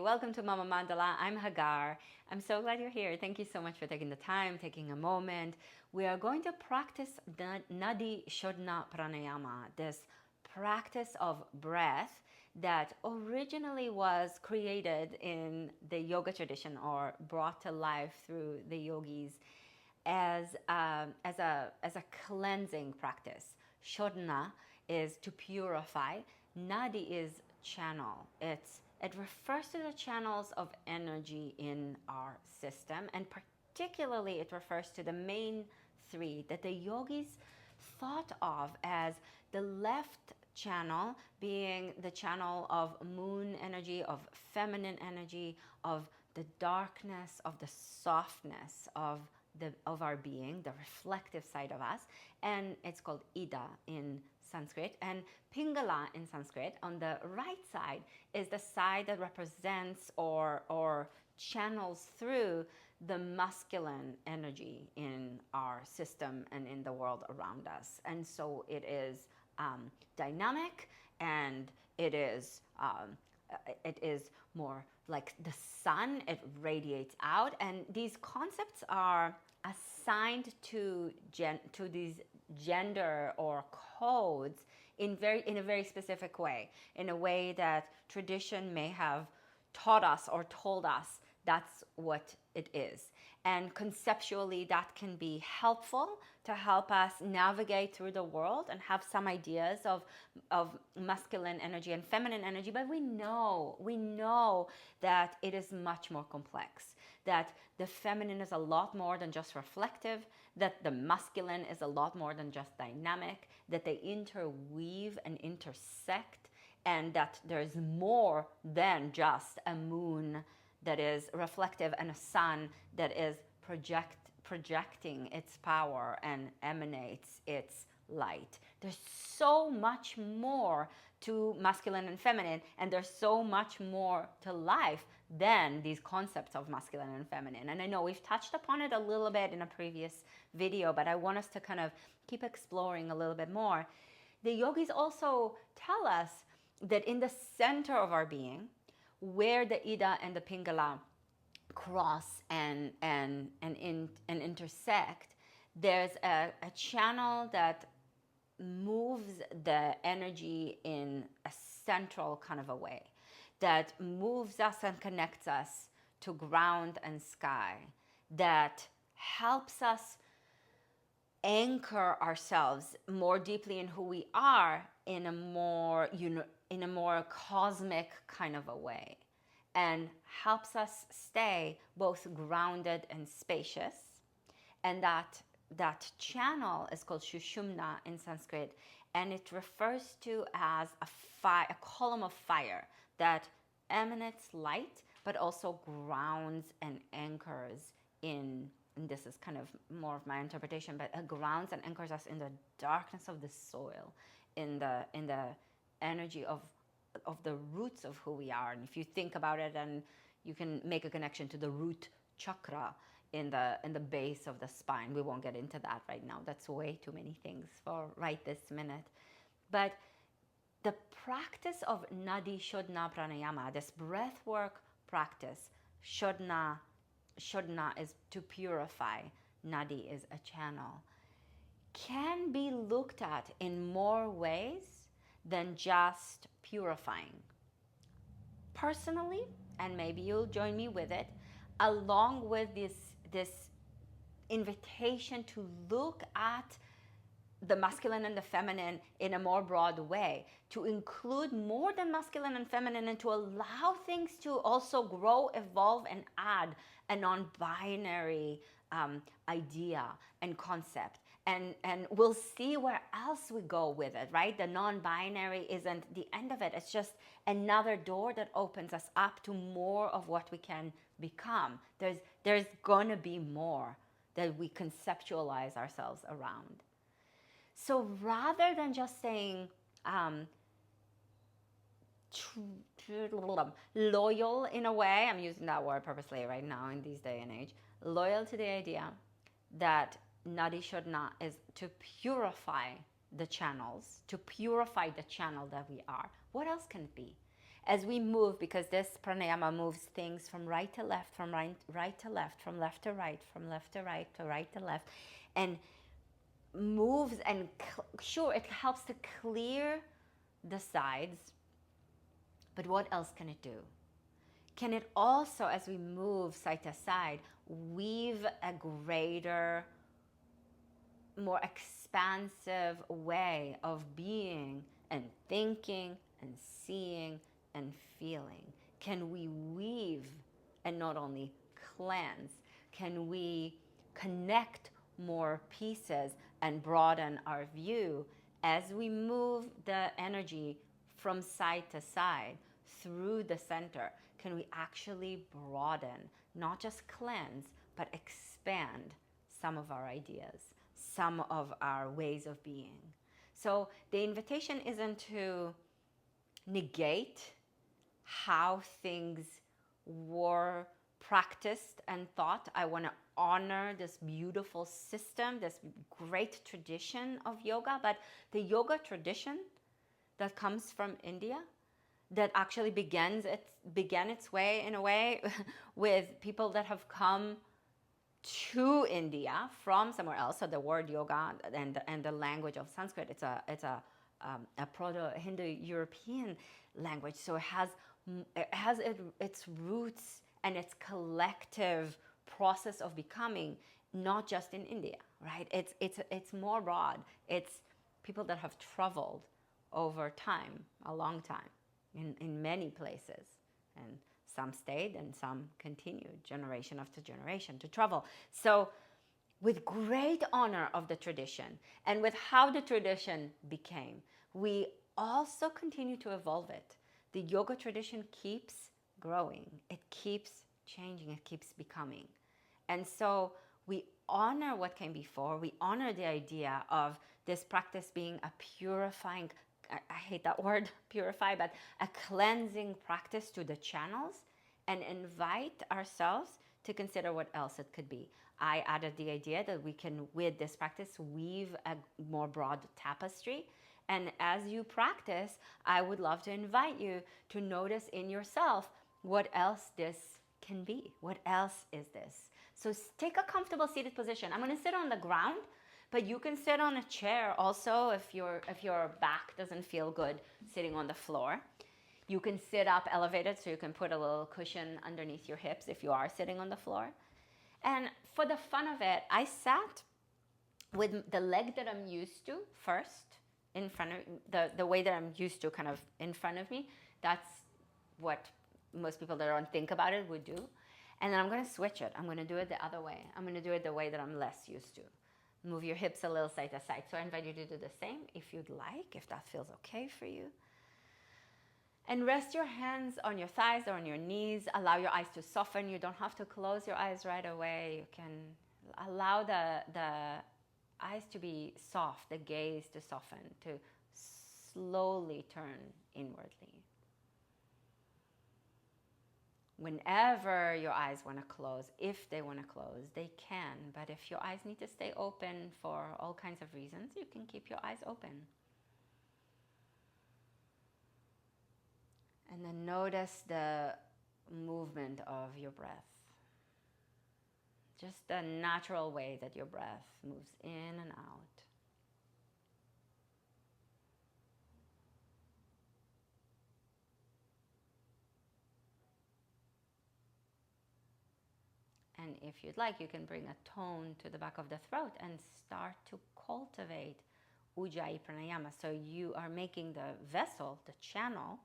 welcome to Mama Mandala. I'm Hagar. I'm so glad you're here. Thank you so much for taking the time, taking a moment. We are going to practice the Nadi Shodhana Pranayama, this practice of breath that originally was created in the yoga tradition or brought to life through the yogis as a cleansing practice. Shodhana is to purify. Nadi is channel. It refers to the channels of energy in our system, and particularly it refers to the main three that the yogis thought of as the left channel being the channel of moon energy, of feminine energy, of the darkness, of the softness of our being, the reflective side of us, and it's called Ida in Sanskrit, and Pingala in Sanskrit. On the right side is the side that represents or channels through the masculine energy in our system and in the world around us. And so it is dynamic, and it is more like the sun. It radiates out, and these concepts are assigned to these gender or codes in a very specific way, in a way that tradition may have taught us or told us that's what it is. And conceptually, that can be helpful to help us navigate through the world and have some ideas of masculine energy and feminine energy. But we know that it is much more complex, that the feminine is a lot more than just reflective, that the masculine is a lot more than just dynamic, that they interweave and intersect, and that there's more than just a moon that is reflective and a sun that is projecting its power and emanates its light. There's so much more to masculine and feminine, and there's so much more to life than these concepts of masculine and feminine. And I know we've touched upon it a little bit in a previous video, but I want us to kind of keep exploring a little bit more. The yogis also tell us that in the center of our being, where the Ida and the Pingala cross and intersect, there's a channel that moves the energy in a central kind of a way, that moves us and connects us to ground and sky, that helps us anchor ourselves more deeply in who we are in a more cosmic kind of a way, and helps us stay both grounded and spacious. And that channel is called Shushumna in Sanskrit, and it refers to as a column of fire that emanates light but also grounds and anchors in, and this is kind of more of my interpretation, but it grounds and anchors us in the darkness of the soil, in the energy of the roots of who we are. And if you think about it, and you can make a connection to the root chakra in the base of the spine. We won't get into that right now. That's way too many things for right this minute. But the practice of Nadi Shodna Pranayama, this breathwork practice, Shodna is to purify, Nadi is a channel, can be looked at in more ways than just purifying. Personally, and maybe you'll join me with it, along with this invitation to look at the masculine and the feminine in a more broad way, to include more than masculine and feminine, and to allow things to also grow, evolve, and add a non-binary idea and concept. And we'll see where else we go with it, right? The non-binary isn't the end of it. It's just another door that opens us up to more of what we can become. There's gonna be more that we conceptualize ourselves around. So rather than just saying loyal in a way, I'm using that word purposely right now in this day and age, loyal to the idea that Nadi Shodna is to purify the channels, to purify the channel that we are. What else can it be? as we move, because this pranayama moves things from right to left, from right to left, from left to right, from left to right, to right to left, and moves, and sure, it helps to clear the sides, but what else can it do? Can it also, as we move side to side, weave a greater, more expansive way of being and thinking and seeing and feeling? Can we weave and not only cleanse? Can we connect more pieces and broaden our view as we move the energy from side to side through the center? Can we actually broaden, not just cleanse, but expand some of our ideas, some of our ways of being? So the invitation isn't to negate how things were practiced and thought. I want to honor this beautiful system, this great tradition of yoga, but the yoga tradition that comes from India, that actually began its way in a way with people that have come to India from somewhere else. So the word yoga and the language of Sanskrit, it's a Proto-Indo-European language. So it has its roots and its collective process of becoming, not just in India, right? It's more broad. It's people that have traveled over time, a long time, in many places, and some stayed and some continued generation after generation to travel. So with great honor of the tradition and with how the tradition became, we also continue to evolve it. The yoga tradition keeps growing, it keeps changing, it keeps becoming. And so we honor what came before. We honor the idea of this practice being a purifying, I hate that word, purify, but a cleansing practice to the channels, and invite ourselves to consider what else it could be. I added the idea that we can, with this practice, weave a more broad tapestry. And as you practice, I would love to invite you to notice in yourself what else this can be. What else is this? So take a comfortable seated position. I'm going to sit on the ground, but you can sit on a chair also if your back doesn't feel good sitting on the floor. You can sit up elevated, so you can put a little cushion underneath your hips if you are sitting on the floor. And for the fun of it, I sat with the leg that I'm used to first in front of the way that I'm used to, kind of in front of me. That's what most people that don't think about it would do. And then I'm going to switch it. I'm going to do it the other way. I'm going to do it the way that I'm less used to. Move your hips a little side to side. So I invite you to do the same if you'd like, if that feels okay for you. And rest your hands on your thighs or on your knees. Allow your eyes to soften. You don't have to close your eyes right away. You can allow the eyes to be soft, the gaze to soften, to slowly turn inwardly. Whenever your eyes want to close, if they want to close, they can. But if your eyes need to stay open for all kinds of reasons, you can keep your eyes open. And then notice the movement of your breath. Just the natural way that your breath moves in and out. And if you'd like, you can bring a tone to the back of the throat and start to cultivate ujjayi pranayama. So you are making the vessel, the channel,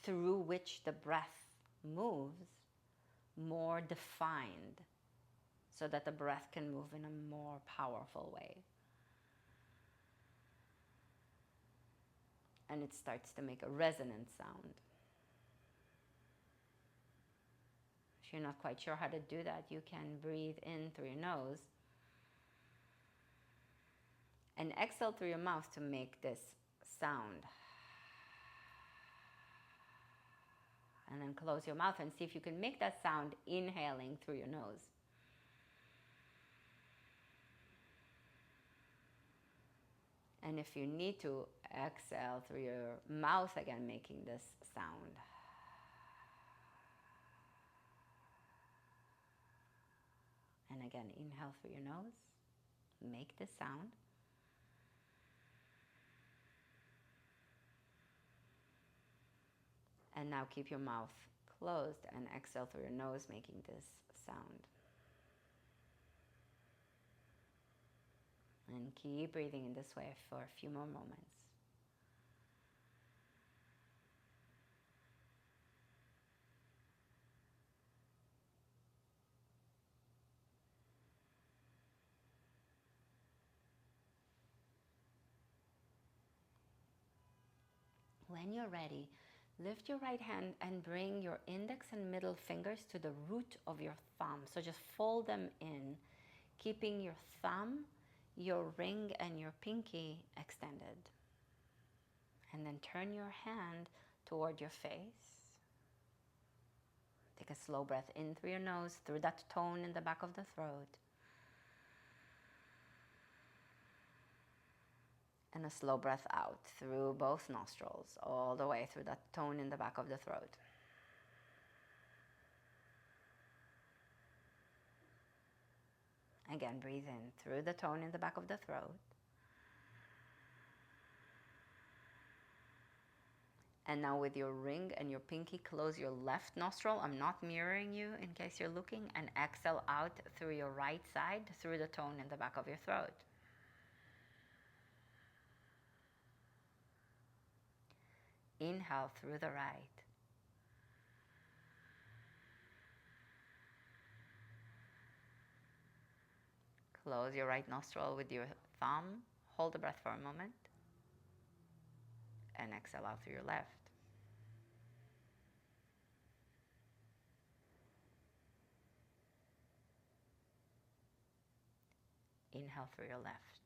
through which the breath moves, more defined, so that the breath can move in a more powerful way. And it starts to make a resonant sound. If you're not quite sure how to do that, you can breathe in through your nose and exhale through your mouth to make this sound. And then close your mouth and see if you can make that sound inhaling through your nose. And if you need to Exhale through your mouth again, making this sound. And again, inhale through your nose, make this sound. And now keep your mouth closed and exhale through your nose, making this sound. And keep breathing in this way for a few more moments. When you're ready, lift your right hand and bring your index and middle fingers to the root of your thumb. So just fold them in, keeping your thumb, your ring, and your pinky extended. And then turn your hand toward your face. Take a slow breath in through your nose, through that tone in the back of the throat. And a slow breath out through both nostrils, all the way through that tone in the back of the throat. Again, breathe in through the tone in the back of the throat. And now with your ring and your pinky, close your left nostril. I'm not mirroring you in case you're looking. And exhale out through your right side, through the tone in the back of your throat. Inhale through the right. Close your right nostril with your thumb. Hold the breath for a moment. And exhale out through your left. Inhale through your left.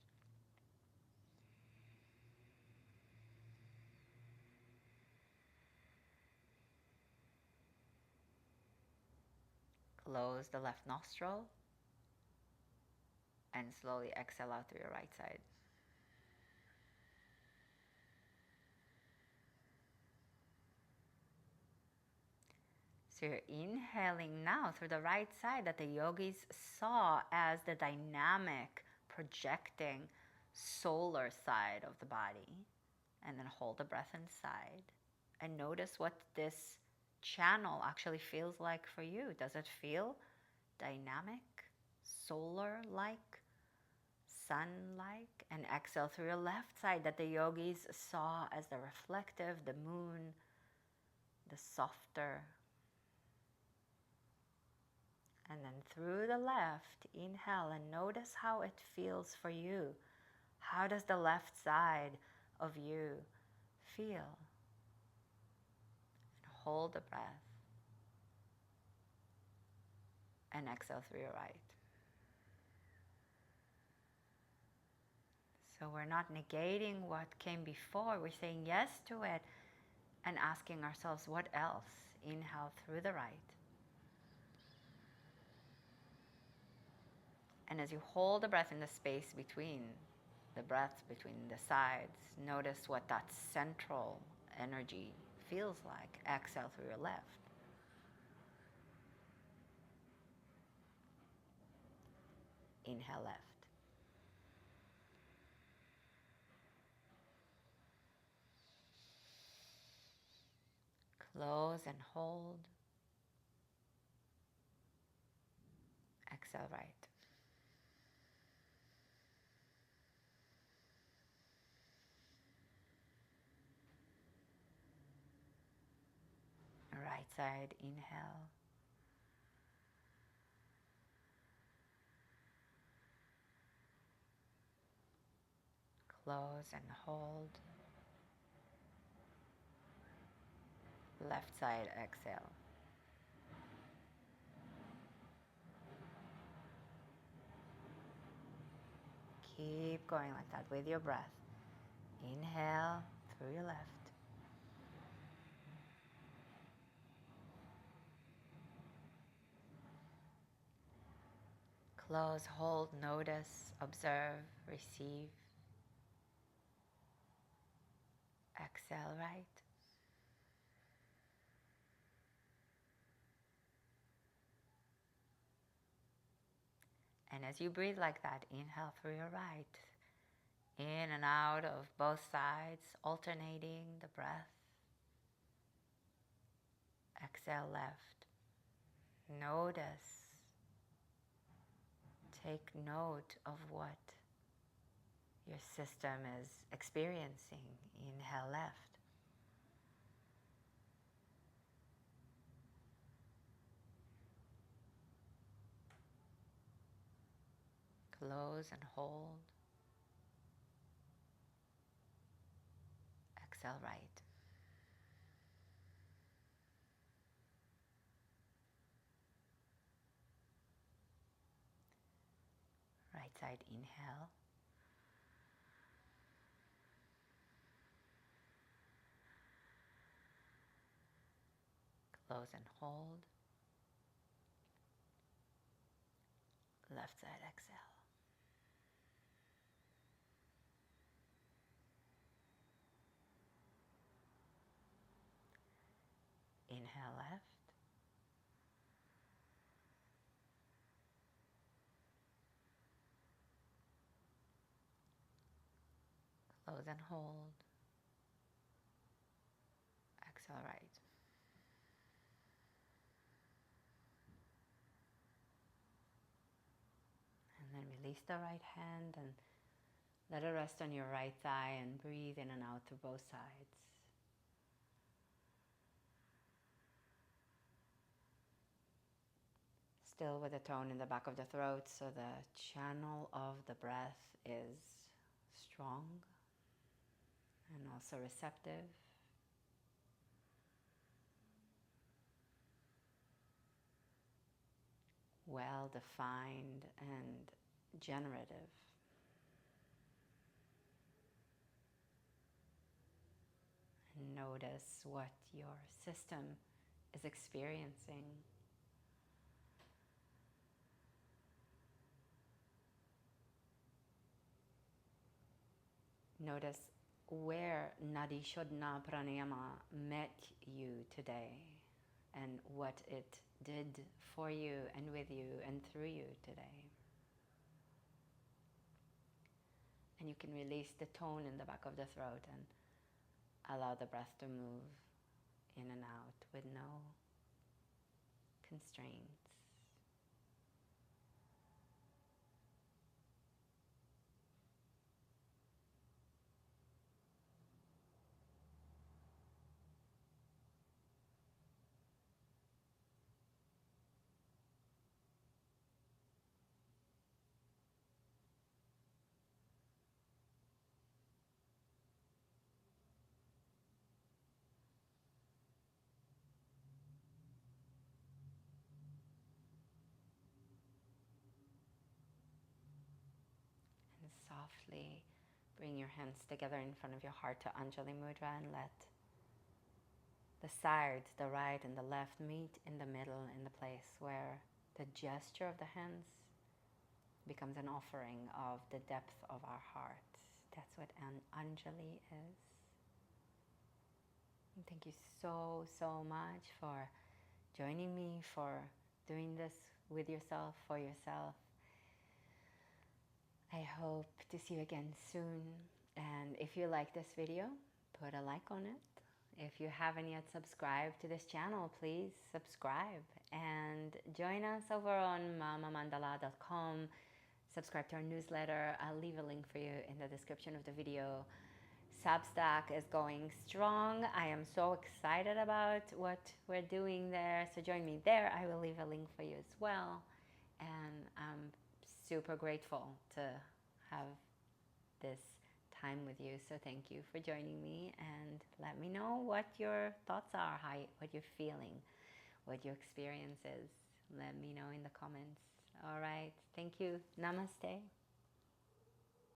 Close the left nostril and slowly exhale out through your right side. So you're inhaling now through the right side that the yogis saw as the dynamic, projecting solar side of the body. And then hold the breath inside and notice what this channel actually feels like for you. Does it feel dynamic, solar-like, sun-like? And exhale through your left side that the yogis saw as the reflective, the moon, the softer. And then through the left, inhale and notice how it feels for you. How does the left side of you feel? And hold the breath. And exhale through your right. So we're not negating what came before. We're saying yes to it and asking ourselves, what else? Inhale through the right. And as you hold the breath in the space between the breaths, between the sides, notice what that central energy feels like. Exhale through your left. Inhale left. Close and hold. Exhale right. Right side, inhale. Close and hold. Left side, exhale. Keep going like that with your breath. Inhale through your left. Close, hold, notice, observe, receive. Exhale right. And as you breathe like that, inhale through your right, in and out of both sides, alternating the breath. Exhale left. Notice, take note of what your system is experiencing. Inhale left. Close and hold. Exhale right. Right side inhale. Close and hold. Left side exhale. Inhale left. Close and hold. Exhale right. And then release the right hand and let it rest on your right thigh and breathe in and out through both sides. Still with the tone in the back of the throat, so the channel of the breath is strong and also receptive. Well defined and generative. And notice what your system is experiencing. Notice where Nadi Shodhana Pranayama met you today and what it did for you and with you and through you today. And you can release the tone in the back of the throat and allow the breath to move in and out with no constraints. And softly bring your hands together in front of your heart to Anjali Mudra and let the sides, the right and the left, meet in the middle in the place where the gesture of the hands becomes an offering of the depth of our heart. That's what Anjali is. And thank you so, so much for joining me, for doing this with yourself, for yourself. I hope to see you again soon. And if you like this video, put a like on it. If you haven't yet subscribed to this channel, please subscribe and join us over on mamamandala.com. Subscribe to our newsletter. I'll leave a link for you in the description of the video. Substack is going strong. I am so excited about what we're doing there. So join me there. I will leave a link for you as well. And I'm super grateful to have this time with you. So thank you for joining me, and let me know what your thoughts are, what you're feeling, what your experience is. Let me know in the comments. All right. Thank you. Namaste.